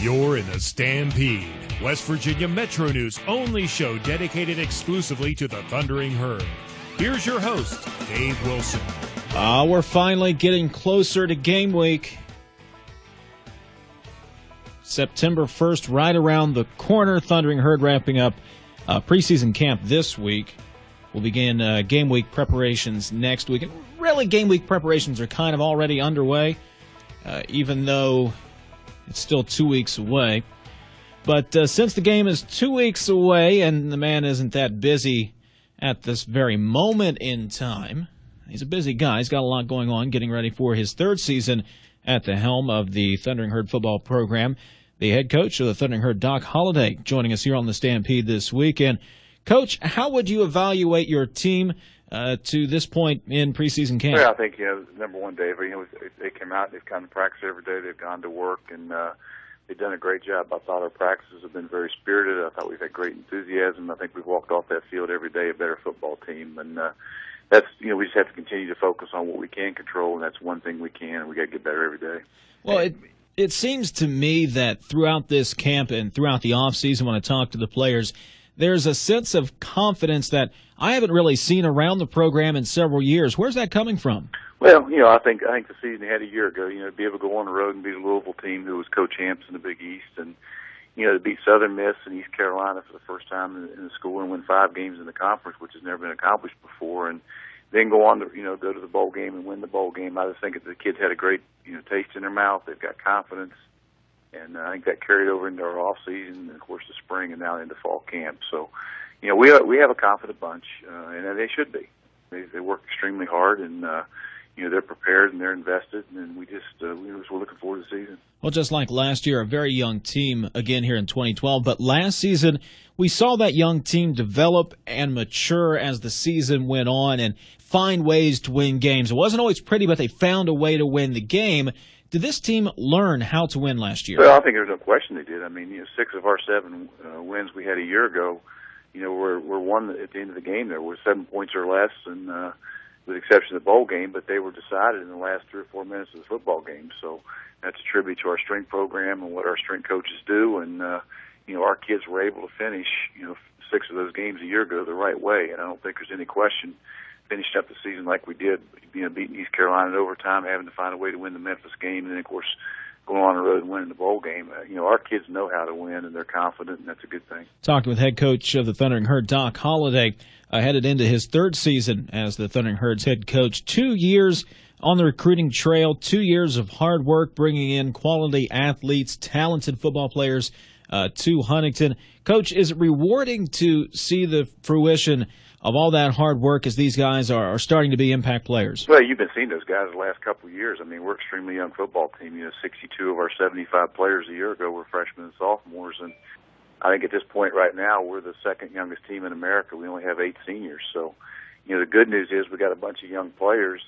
You're in the Stampede, West Virginia Metro News' only show dedicated exclusively to the Thundering Herd. Here's your host, Dave Wilson. We're finally getting closer to game week. September 1st, right around the corner. Thundering Herd wrapping up preseason camp this week. We'll begin game week preparations next week. And really, game week preparations are kind of already underway, even though it's still 2 weeks away. But since the game is 2 weeks away and the man isn't that busy at this very moment in time, he's a busy guy. He's got a lot going on, getting ready for his third season at the helm of the Thundering Herd football program. The head coach of the Thundering Herd, Doc Holliday, joining us here on the Stampede this weekend. Coach, how would you evaluate your team to this point in preseason camp? Well, I think, number one, Dave, they came out, they've come to practice every day, they've gone to work, and they've done a great job. I thought our practices have been very spirited. I thought we've had great enthusiasm. I think we've walked off that field every day a better football team, and that's, we just have to continue to focus on what we can control, and that's one thing we can, and we got to get better every day. Well, it seems to me that throughout this camp and throughout the offseason, when I talk to the players, there's a sense of confidence that I haven't really seen around the program in several years. Where's that coming from? Well, I think the season they had a year ago, to be able to go on the road and beat a Louisville team who was Coach Hampson in the Big East, and to beat Southern Miss and East Carolina for the first time in the school and win 5 games in the conference, which has never been accomplished before, and then go on to go to the bowl game and win the bowl game. I just think that the kids had a great taste in their mouth. They've got confidence. And I think that carried over into our off season, and of course the spring, and now into fall camp. So, we have a confident bunch, and they should be. They work extremely hard, and they're prepared and they're invested, and we're looking forward to the season. Well, just like last year, a very young team again here in 2012. But last season, we saw that young team develop and mature as the season went on, and find ways to win games. It wasn't always pretty, but they found a way to win the game. Did this team learn how to win last year? Well, I think there's no question they did. I mean, 6 of our 7 wins we had a year ago, were won at the end of the game. There were 7 points or less, and with the exception of the bowl game, but they were decided in the last 3 or 4 minutes of the football game. So that's a tribute to our strength program and what our strength coaches do. And our kids were able to finish 6 of those games a year ago the right way, and I don't think there's any question. Finished up the season like we did, beating East Carolina in overtime, having to find a way to win the Memphis game, and then, of course, going on the road and winning the bowl game. Our kids know how to win, and they're confident, and that's a good thing. Talking with head coach of the Thundering Herd, Doc Holliday, headed into his third season as the Thundering Herd's head coach. 2 years on the recruiting trail, 2 years of hard work, bringing in quality athletes, talented football players to Huntington. Coach, is it rewarding to see the fruition of all that hard work as these guys are starting to be impact players? Well, you've been seeing those guys the last couple of years. I mean, we're an extremely young football team. 62 of our 75 players a year ago were freshmen and sophomores, and I think at this point right now we're the second youngest team in America. We only have 8 seniors. So, the good news is we got a bunch of young players,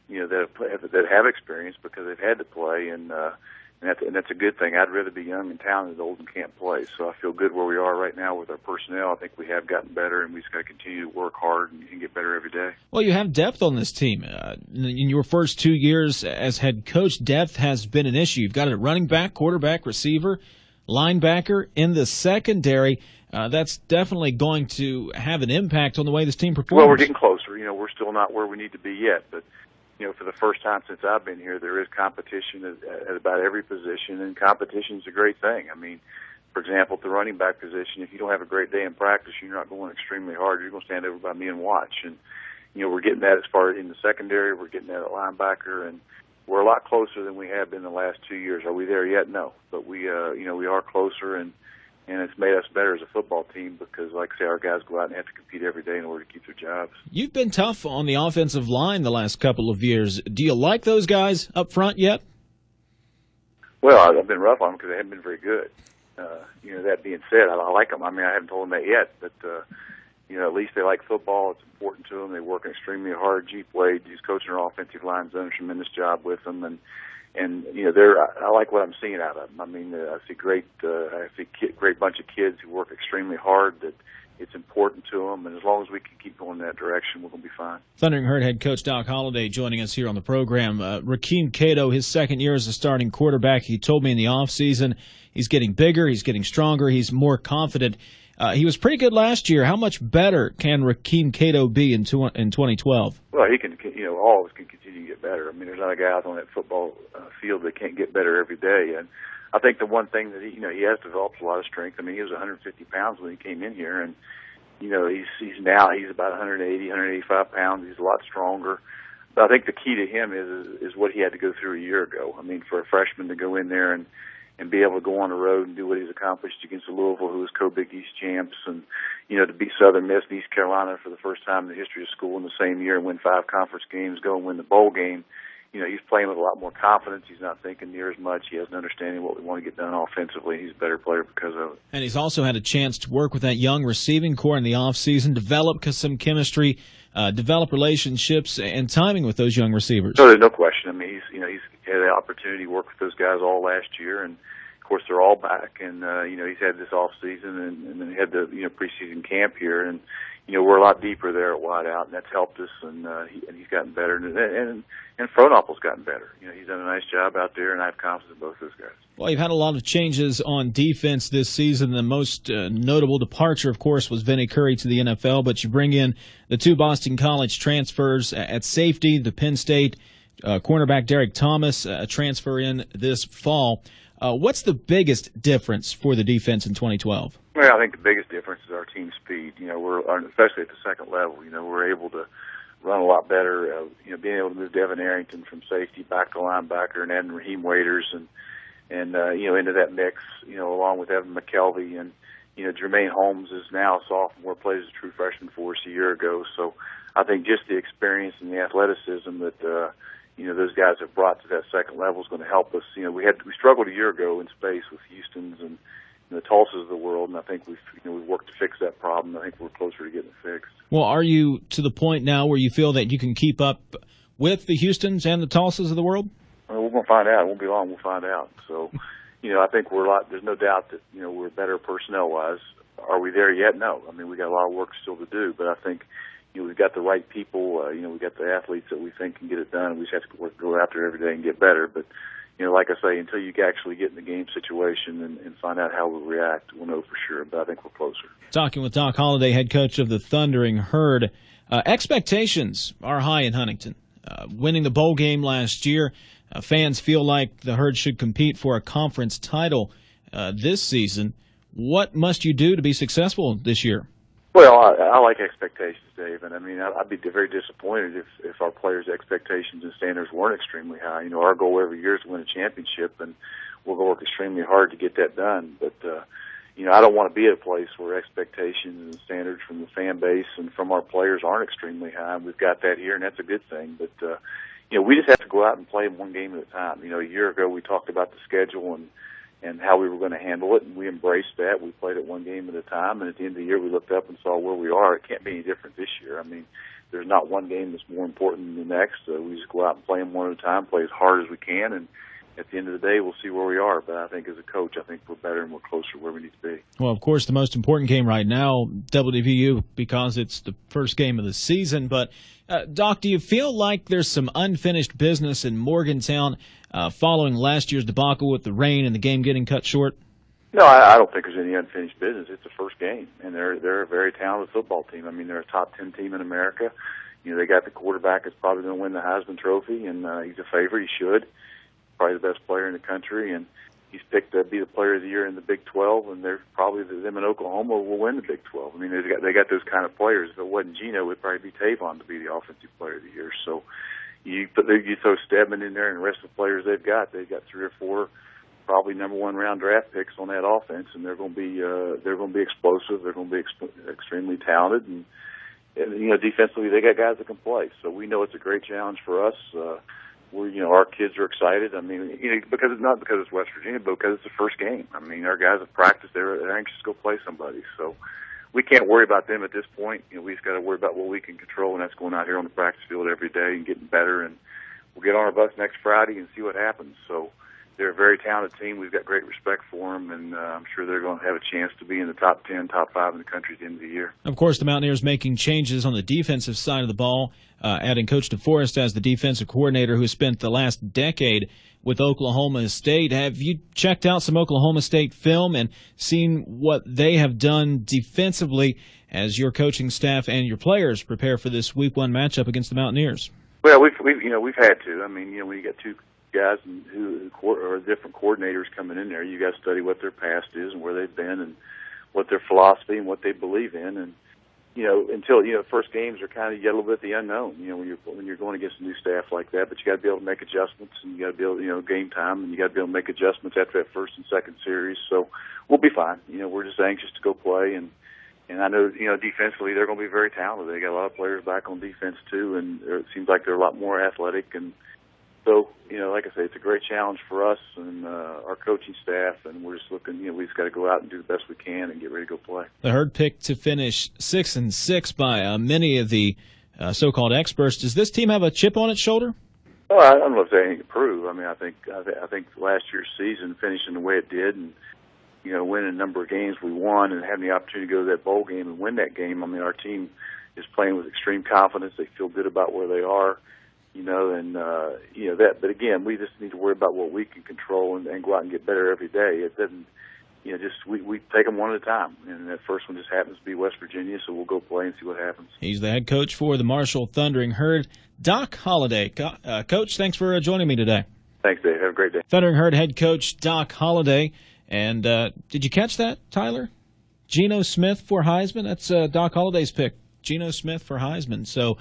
that have experience because they've had to play, and that's a good thing. I'd rather be young and talented than old and can't play. So I feel good where we are right now with our personnel. I think we have gotten better, and we just got to continue to work hard and get better every day. Well, you have depth on this team. In your first 2 years as head coach, depth has been an issue. You've got a running back, quarterback, receiver, linebacker in the secondary. That's definitely going to have an impact on the way this team performs. Well, we're getting closer. We're still not where we need to be yet, but for the first time since I've been here, there is competition at about every position, and competition is a great thing. I mean, for example, at the running back position, if you don't have a great day in practice, you're not going extremely hard. You're going to stand over by me and watch. And, we're getting that as far as in the secondary. We're getting that at linebacker, and we're a lot closer than we have been the last 2 years. Are we there yet? No. But we are closer, and it's made us better as a football team because, like I say, our guys go out and have to compete every day in order to keep their jobs. You've been tough on the offensive line the last couple of years. Do you like those guys up front yet? Well, I've been rough on them because they haven't been very good. That being said, I like them. I mean, I haven't told them that yet, but, at least they like football. It's important to them. They work extremely hard. G. Wade, who's coaching our offensive line, has done a tremendous job with them, and I like what I'm seeing out of them. I mean, I see great bunch of kids who work extremely hard that It's important to them, and as long as we can keep going in that direction, we're going to be fine. Thundering Herd head coach Doc Holliday joining us here on the program. Rakeem Cato, his second year as a starting quarterback, he told me in the offseason he's getting bigger, he's getting stronger, he's more confident. He was pretty good last year. How much better can Rakeem Cato be in 2012? Well, he can, all of us can continue to get better. I mean, there's not a guy out on that football field that can't get better every day. And I think the one thing that he has developed a lot of strength. I mean, he was 150 pounds when he came in here, and he's about 180, 185 pounds. He's a lot stronger. But I think the key to him is what he had to go through a year ago. I mean, for a freshman to go in there and be able to go on the road and do what he's accomplished against Louisville, who was co-Big East champs, and, to beat Southern Miss and East Carolina for the first time in the history of school in the same year and win 5 conference games, go and win the bowl game. He's playing with a lot more confidence. He's not thinking near as much. He has an understanding of what we want to get done offensively. He's a better player because of it. And he's also had a chance to work with that young receiving core in the offseason, develop some chemistry, develop relationships and timing with those young receivers. So there's no question. I mean, he's had the opportunity to work with those guys all last year, and of course they're all back. And he's had this off season, and then he had the preseason camp here, and we're a lot deeper there at wideout, and that's helped us. And he's gotten better, and Fronapple's gotten better. He's done a nice job out there, and I have confidence in both those guys. Well, you've had a lot of changes on defense this season. The most notable departure, of course, was Vinnie Curry to the NFL, but you bring in the 2 Boston College transfers at safety, the Penn State cornerback Derek Thomas, a transfer in this fall. What's the biggest difference for the defense in 2012? Well, I think the biggest difference is our team speed. We're especially at the second level. We're able to run a lot better. Being able to move Devin Arrington from safety back to linebacker and adding Raheem Waiters and into that mix. Along with Evan McKelvey and Jermaine Holmes is now a sophomore, plays as a true freshman for us a year ago. So I think just the experience and the athleticism that those guys have brought to that second level is going to help us. We struggled a year ago in space with Houston's and the Tulsas of the world, and I think we've worked to fix that problem. I think we're closer to getting it fixed. Well, are you to the point now where you feel that you can keep up with the Houstons and the Tulsas of the world? Well, we're going to find out. It won't be long. We'll find out. So, I think there's no doubt that, we're better personnel-wise. Are we there yet? No. I mean, we got a lot of work still to do, but I think, we've got the right people. We've got the athletes that we think can get it done. We just have to go after it every day and get better. But, like I say, until you actually get in the game situation and find out how we'll react, we'll know for sure. But I think we're closer. Talking with Doc Holliday, head coach of the Thundering Herd. Expectations are high in Huntington. Winning the bowl game last year, fans feel like the Herd should compete for a conference title this season. What must you do to be successful this year? Well, I like expectations, Dave, and I mean, I'd be very disappointed if our players' expectations and standards weren't extremely high. Our goal every year is to win a championship, and we'll work extremely hard to get that done. But, I don't want to be at a place where expectations and standards from the fan base and from our players aren't extremely high. We've got that here, and that's a good thing. But, we just have to go out and play one game at a time. A year ago we talked about the schedule and how we were going to handle it, and we embraced that. We played it one game at a time, and at the end of the year we looked up and saw where we are. It can't be any different this year. I mean, there's not one game that's more important than the next. We just go out and play them one at a time, play as hard as we can, and at the end of the day, we'll see where we are. But I think as a coach, I think we're better and we're closer to where we need to be. Well, of course, the most important game right now, WVU, because it's the first game of the season. But, Doc, do you feel like there's some unfinished business in Morgantown following last year's debacle with the rain and the game getting cut short? No, I don't think there's any unfinished business. It's the first game, and they're a very talented football team. I mean, they're a top 10 team in America. They got the quarterback that's probably going to win the Heisman Trophy, and he's a favorite. He should. Probably the best player in the country, and he's picked to be the player of the year in the Big 12, and they're probably them in Oklahoma will win the Big 12. I mean, they got those kind of players. If it wasn't Geno, it would probably be Tavon to be the offensive player of the year. So you throw Stedman in there and the rest of the players they've got 3 or 4 probably number 1 round draft picks on that offense, and they're going to be explosive. They're going to be extremely talented, and defensively they got guys that can play. So we know it's a great challenge for us. Our kids are excited. I mean, because it's West Virginia, but because it's the first game. I mean, our guys have practiced. They're anxious to go play somebody. So we can't worry about them at this point. We just got to worry about what we can control, and that's going out here on the practice field every day and getting better. And we'll get on our bus next Friday and see what happens. So they're a very talented team. We've got great respect for them, and I'm sure they're going to have a chance to be in the top 10, top 5 in the country at the end of the year. Of course, the Mountaineers making changes on the defensive side of the ball, adding Coach DeForest as the defensive coordinator who spent the last decade with Oklahoma State. Have you checked out some Oklahoma State film and seen what they have done defensively as your coaching staff and your players prepare for this Week 1 matchup against the Mountaineers? Well, we've had to. I mean, when you got two guys who are different coordinators coming in there, you got to study what their past is and where they've been and what their philosophy and what they believe in. And until first games are kind of yet a little bit the unknown. When you're going against a new staff like that, but you got to be able to make adjustments, and you got to be able to game time, and you got to be able to make adjustments after that first and second series. So we'll be fine. We're just anxious to go play, and I know defensively they're going to be very talented. They got a lot of players back on defense too, and it seems like they're a lot more athletic. And so like I say, it's a great challenge for us and our coaching staff, and we're just looking. We just got to go out and do the best we can and get ready to go play. The Herd picked to finish 6-6 by many of the so-called experts. Does this team have a chip on its shoulder? Well, I don't know if there's anything to prove. I mean, I think last year's season finishing the way it did, and winning a number of games we won, and having the opportunity to go to that bowl game and win that game. I mean, our team is playing with extreme confidence. They feel good about where they are. That. But again, we just need to worry about what we can control and go out and get better every day. It doesn't, we take them one at a time. And that first one just happens to be West Virginia, so we'll go play and see what happens. He's the head coach for the Marshall Thundering Herd, Doc Holliday. Coach, thanks for joining me today. Thanks, Dave. Have a great day. Thundering Herd head coach Doc Holliday. And did you catch that, Tyler? Geno Smith for Heisman. That's Doc Holliday's pick. Geno Smith for Heisman. So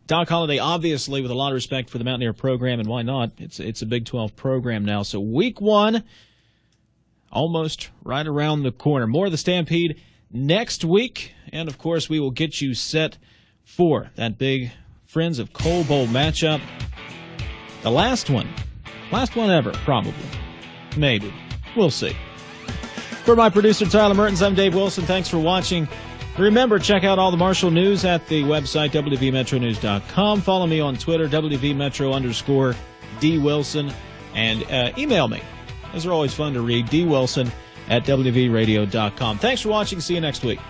Doc Holliday, obviously, with a lot of respect for the Mountaineer program, and why not? It's a Big 12 program now. So Week 1, almost right around the corner. More of the Stampede next week. And, of course, we will get you set for that big Friends of Coal Bowl matchup. The last one ever, probably. Maybe. We'll see. For my producer, Tyler Mertens, I'm Dave Wilson. Thanks for watching. Remember, check out all the Marshall news at the website, wvmetronews.com. Follow me on Twitter, wvmetro_DWilson. And email me. Those are always fun to read, dwilson@wvradio.com. Thanks for watching. See you next week.